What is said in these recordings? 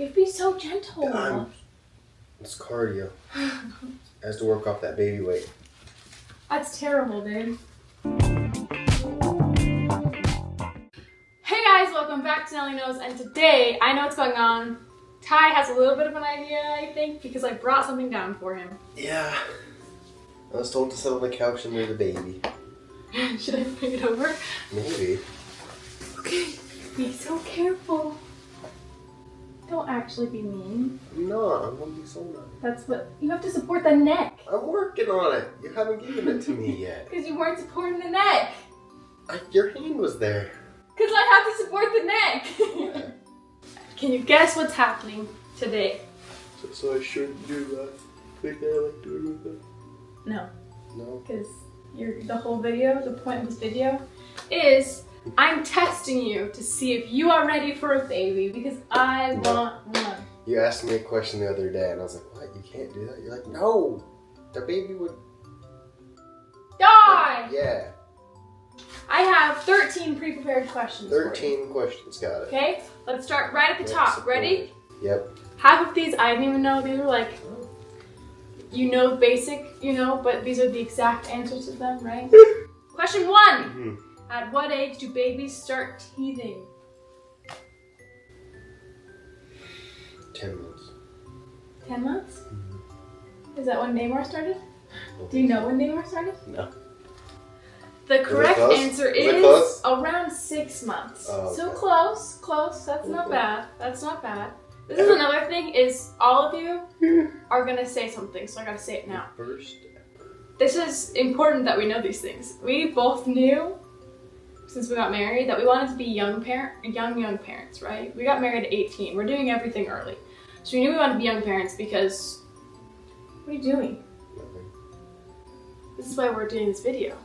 You have to be so gentle. It's cardio. Has to work off that baby weight. That's terrible, dude. Hey guys, welcome back to Nelly Knows, and today, I know what's going on. Ty has a little bit of an idea, I think, because I brought something down for him. Yeah. I was told to sit on the couch and read the baby. Should I bring it over? Maybe. Okay, be so careful. Don't actually be mean. I'm not. I'm gonna be so nice. That's what, you have to support the neck. I'm working on it. You haven't given it to me yet. Because you weren't supporting the neck. Your hand was there. Because I have to support the neck. Yeah. Can you guess what's happening today? So I shouldn't do that thing I like doing with it? No. No? Because the whole video, the point of this video, is I'm testing you to see if you are ready for a baby because I want one. You asked me a question the other day and I was like, what? You can't do that? You're like, no! The baby would die! Yeah. I have 13 pre-prepared questions. 13 questions, got it. Okay, let's start right at the top. Ready? Yep. Half of these I didn't even know. These were like, basic, but these are the exact answers to them, right? Question 1. Mm-hmm. At what age do babies start teething? 10 months. 10 months? Mm-hmm. Is that when Neymar started? Do you know when Neymar started? No. The correct answer is around 6 months. Oh, okay. So close. That's not bad. That's not bad. This is another thing is all of you are gonna say something, so I gotta say it now. First. This is important that we know these things. We both knew since we got married that we wanted to be young parents, right? We got married at 18. We're doing everything early. So we knew we wanted to be young parents because what are you doing? Nothing. This is why we're doing this video.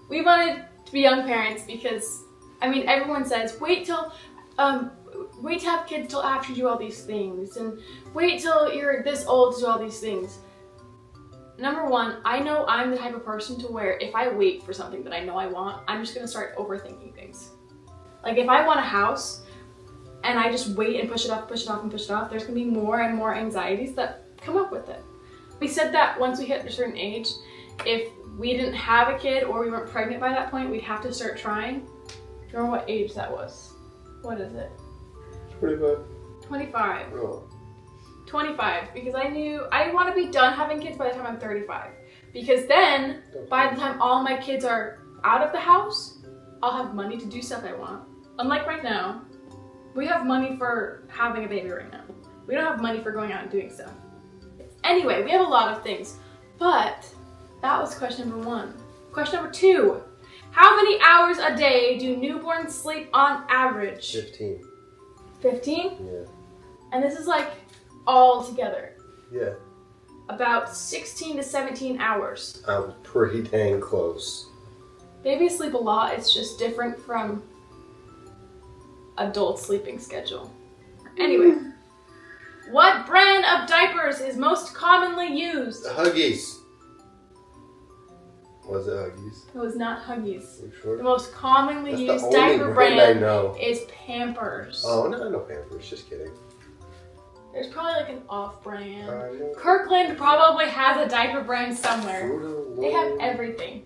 We wanted to be young parents because, everyone says, wait to have kids till after you do all these things, and wait till you're this old to do all these things. Number one, I know I'm the type of person to where if I wait for something that I know I want, I'm just gonna start overthinking things. Like if I want a house and I just wait and push it off, there's gonna be more and more anxieties that come up with it. We said that once we hit a certain age, if we didn't have a kid or we weren't pregnant by that point, we'd have to start trying. Do you remember what age that was? What is it? 25. 25. Oh. 25, because I knew I want to be done having kids by the time I'm 35. Because then, by the time all my kids are out of the house, I'll have money to do stuff I want. Unlike right now, we have money for having a baby right now. We don't have money for going out and doing stuff. Anyway, we have a lot of things, but that was question number 1. Question number 2, how many hours a day do newborns sleep on average? 15. 15? Yeah. And this is like all together. Yeah. About 16 to 17 hours. I'm pretty dang close. Babies sleep a lot, it's just different from adult sleeping schedule. Anyway, what brand of diapers is most commonly used? The Huggies. Was it Huggies? It was not Huggies. You sure? The most commonly That's used the only diaper brand I know. is Pampers. Oh, no, I know Pampers. Just kidding. There's probably like an off-brand. I know. Kirkland probably has a diaper brand somewhere. Fruit They have everything.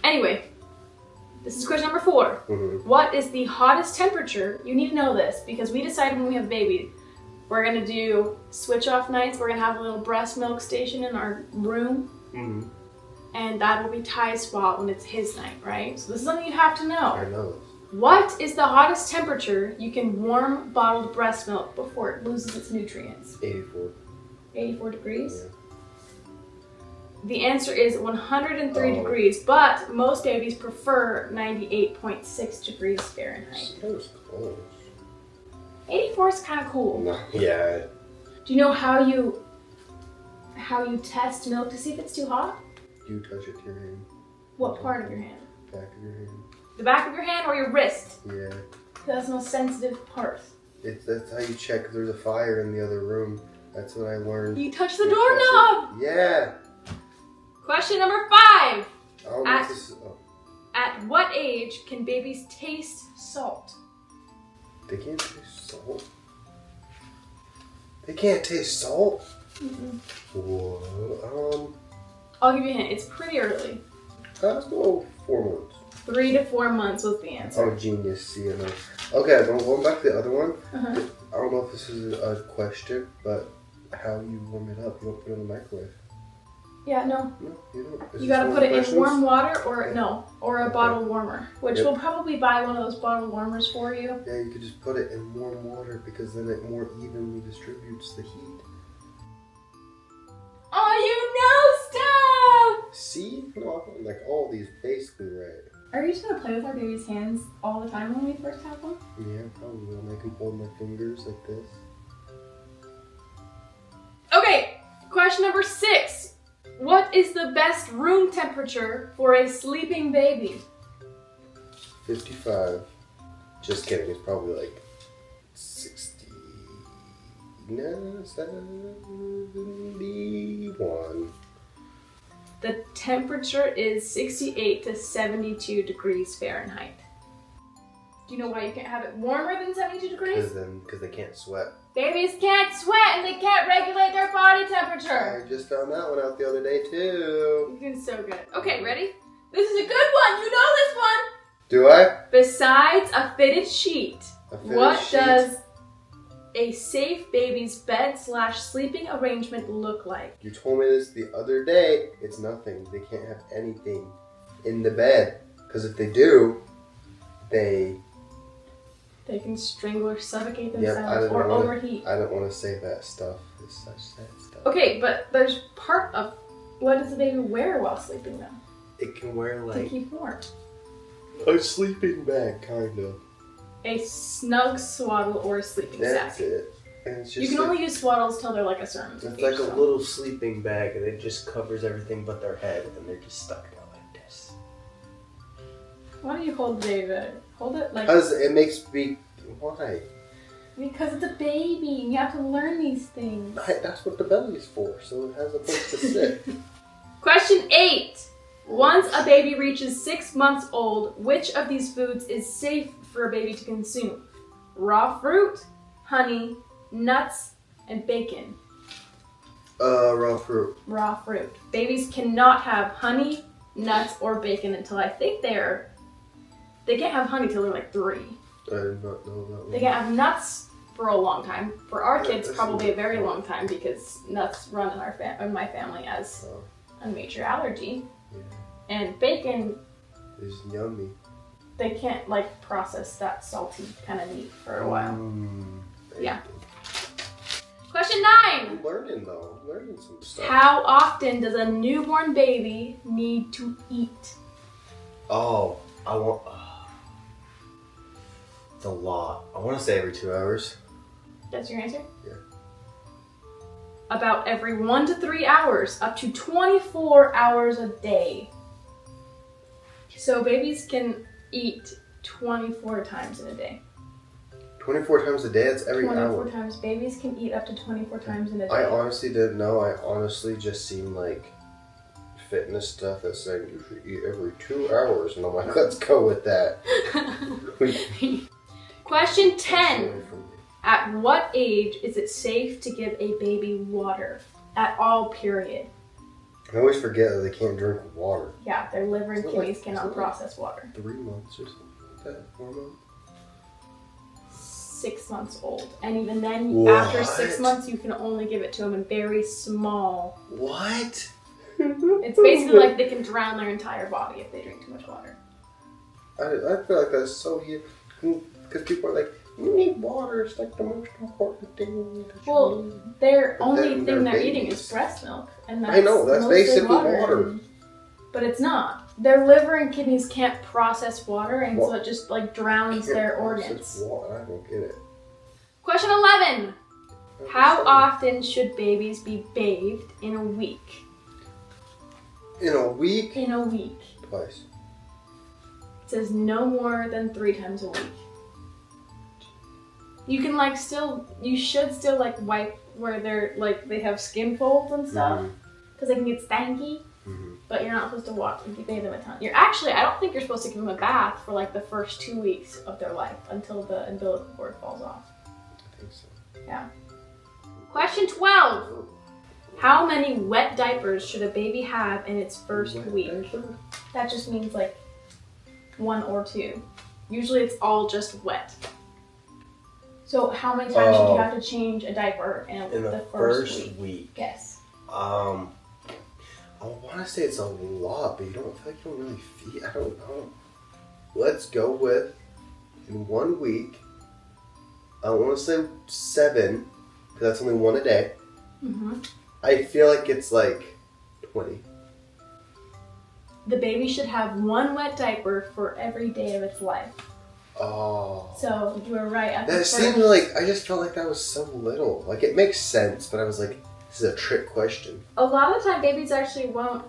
Anyway, this is question number 4. Mm-hmm. What is the hottest temperature? You need to know this because we decided when we have a baby, we're gonna do switch off nights. We're gonna have a little breast milk station in our room. Mm-hmm. And that will be Ty's spot when it's his night, right? So this is something you have to know. I know. What is the hottest temperature you can warm bottled breast milk before it loses its nutrients? 84. 84 degrees? Yeah. The answer is 103 degrees, but most babies prefer 98.6 degrees Fahrenheit. That was close. 84 is kind of cool. No. Yeah. Do you know how you test milk to see if it's too hot? You touch it to your hand. What part of your hand? Back of your hand. The back of your hand or your wrist? Yeah. That's the most sensitive part. That's how you check if there's a fire in the other room. That's what I learned. You touch the doorknob! Yeah. Question number 5. Oh. At what age can babies taste salt? They can't taste salt? They can't taste salt? Mm-mm. Whoa. I'll give you a hint. It's pretty early. Let's go 4 months. 3 to 4 months was the answer. Oh, genius. See, I know. Okay, going back to the other one. Uh-huh. I don't know if this is a question, but how you warm it up? You don't put it in the microwave. Yeah, no. No, you don't. You gotta put it in warm water or a bottle warmer, which we'll probably buy one of those bottle warmers for you. Yeah, you could just put it in warm water because then it more evenly distributes the heat. Oh, you know stuff! See? No, like all these basically right. Are you just gonna play with our baby's hands all the time when we first have one? Yeah, probably. I'll make them hold my fingers like this. Okay, question number 6. What is the best room temperature for a sleeping baby? 55. Just kidding. It's probably like 60. No, 71. The temperature is 68 to 72 degrees Fahrenheit. Do you know why you can't have it warmer than 72 degrees? Because they can't sweat. Babies can't sweat and they can't regulate their body temperature. I just found that one out the other day too. You're doing so good. Okay, ready? This is a good one. You know this one. Do I? Besides a fitted sheet, what sheet? does a safe baby's bed/sleeping arrangement look like? You told me this the other day. It's nothing. They can't have anything in the bed. Because if they do, they can strangle or suffocate Yep, themselves or overheat. I don't want to say that stuff. It's such sad stuff. Okay, but there's part of what does the baby wear while sleeping though? It can wear To like keep warm. a sleeping bag, kind of. A snug swaddle or a sleeping That's sack. it. And it's just You can only use swaddles till they're like a certain It's age, like a so. little sleeping bag and it just covers everything but their head and they're just stuck down like this. Why do you hold David? Hold it like. Because it makes me. Why? Because it's a baby. You have to learn these things. That's what the belly is for, so it has a place to sit. Question 8. Once a baby reaches 6 months old, which of these foods is safe for a baby to consume? Raw fruit, honey, nuts, and bacon. Raw fruit. Raw fruit. Babies cannot have honey, nuts, or bacon until I think they can't have honey till they're like 3. I did not know that one. They can't have nuts for a long time. For our kids, that's probably a very good. long time because nuts run in my family as a major allergy. Yeah. And bacon, It's yummy. they can't like process that salty kind of meat for a while. Yeah. Question 9. I'm learning though. I'm learning some stuff. How often does a newborn baby need to eat? Oh, I want... it's a lot. I want to say every 2 hours. That's your answer? Yeah. About every 1 to 3 hours, up to 24 hours a day. So babies can eat 24 times in a day. 24 times a day? That's every 24 hour. times. Babies can eat up to 24 times in a day. I honestly didn't know. I honestly just seen like fitness stuff that's saying you should eat every 2 hours. And I'm like, let's go with that. Question 10. At what age is it safe to give a baby water? At all, period. I always forget that they can't drink water. Yeah, their liver and Isn't it kidneys like- cannot isn't it like- process water. 3 months or something like that. 4 months? 6 months old. And even then, What? after 6 months, you can only give it to them in very small. What? It's basically like they can drown their entire body if they drink too much water. I feel like that's so weird. Because people are like, you need water. It's like the most important thing that you Well, need. their But only then thing they're they're eating babies. is breast milk. And I know, that's mostly basically water. But it's not. Their liver and kidneys can't process water, and so What? it just like drowns Can't their process organs. water. I don't get it. Question 11. How often should babies be bathed in a week? In a week? In a week. Twice. It says no more than 3 times a week. You can like you should still like wipe where they're like they have skin folds and stuff, because they can get stanky. Mm-hmm. but you're not supposed to watch them, bathe them a ton. I don't think you're supposed to give them a bath for like the first 2 weeks of their life until the umbilical cord falls off. I think so. Yeah. Question 12. How many wet diapers should a baby have in its first week? Diaper? That just means like 1 or 2. Usually it's all just wet. So how many times should you have to change a diaper in the first week? Yes. I want to say it's a lot, but I feel like you don't really feed. I don't know. Let's go with in 1 week. I don't want to say 7 because that's only 1 a day. Mm-hmm. I feel like it's like 20. The baby should have 1 wet diaper for every day of its life. Oh. So you were right at the That first. seemed like, I just felt like that was so little. Like, it makes sense, but I was like, this is a trick question. A lot of the time, babies actually won't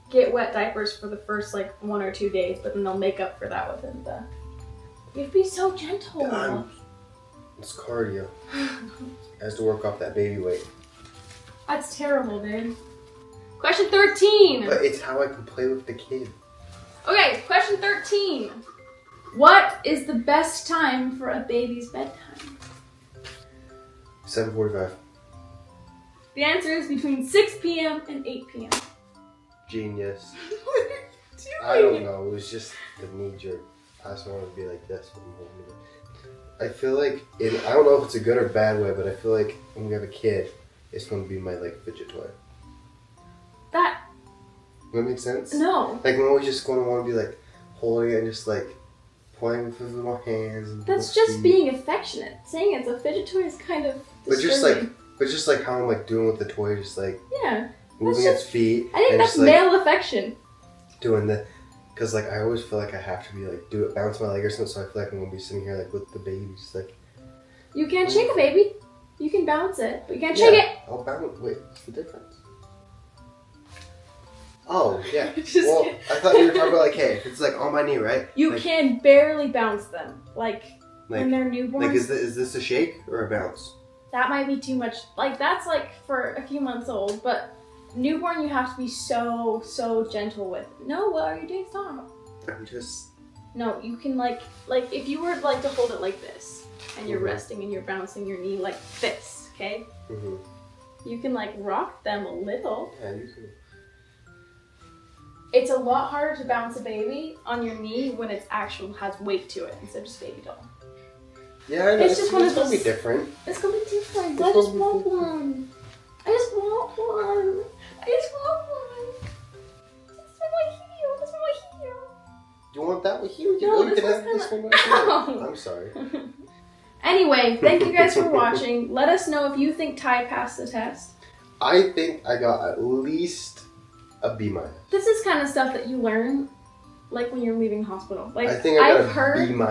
get wet diapers for the first like 1 or 2 days, but then they'll make up for that within the. You have to be so gentle. It's cardio. Has to work off that baby weight. That's terrible, dude. Question 13. But it's how I can play with the kid. Okay, question 13. What is the best time for a baby's bedtime? 7:45. The answer is between 6 p.m. and 8 p.m. Genius. What are you doing? I don't know. It was just the knee jerk. I just wanted to be like this when you hold me. I feel like I don't know if it's a good or bad way, but I feel like when we have a kid, it's going to be my like fidget toy. That Does that make sense? no. Like when we just going to want to be like holding it and just like playing with his little hands. And That's little just feet. being affectionate. Saying it's a fidget toy is kind of disturbing. But just like how I'm like doing with the toy, just like Yeah. moving That's its feet. I think and that's just, like, male affection. doing the, because like I always feel like I have to be like bounce my leg or something, so I feel like I'm gonna be sitting here like with the baby, just like. You can't shake a baby. You can bounce it, but you can't shake it. I'll bounce. Wait, what's the difference? Oh yeah. Just Well, kidding. I thought you were talking about like, hey, if it's like on my knee, right? You like, can barely bounce them. Like when they're newborns. Like is this a shake or a bounce? That might be too much. Like that's like for a few months old, but newborn you have to be so gentle with. No, what are you doing? Stop. I'm just. No, you can like if you were like to hold it like this, and you're Mhm. resting and you're bouncing your knee like this, okay? Mhm. You can like rock them a little. Yeah, you can. It's a lot harder to bounce a baby on your knee when it's has weight to it instead of just baby doll. Yeah, I know. It's just one of gonna those- be different. It's gonna be different. It's I just gonna be want different. one. I just want one. I just want one. That's my heel. That's my heel. You want that one here? No, You this can have one's this kinda- one right here. Ow. I'm sorry. Anyway, thank you guys for watching. Let us know if you think Ty passed the test. I think I got at least a B-. This is kind of stuff that you learn, like when you're leaving hospital. Like I think I got I've a heard. B-.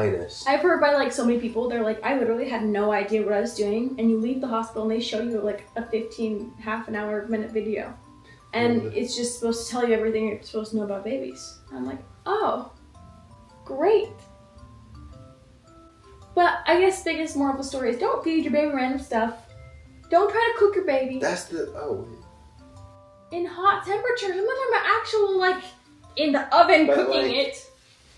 I've heard by like so many people, they're like, I literally had no idea what I was doing, and you leave the hospital and they show you like a 15, half an hour, minute video. And Really? it's just supposed to tell you everything you're supposed to know about babies. And I'm like, oh, great. But I guess biggest moral of the story is don't feed your baby random stuff. Don't try to cook your baby That's the, oh wait. in hot temperatures. I'm not talking about actual like in the oven But, cooking like, it.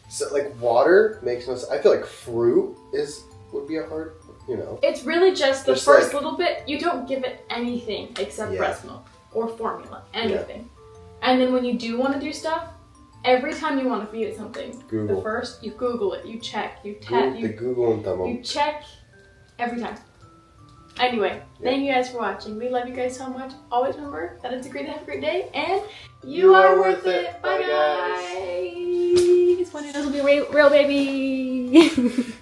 So like water makes no sense. I feel like fruit would be a hard, It's really just the Just first like- little bit. You don't give it anything except Yeah. breast milk or formula, anything. And then when you do want to do stuff, every time you want to feed it something, Google. the first you Google it, you check, you The Google and thumb. you check every time. Anyway, thank you guys for watching. We love you guys so much. Always remember that it's a great to have a great day, and you are worth it. Bye, Bye, guys. guys. One day this will be a real baby.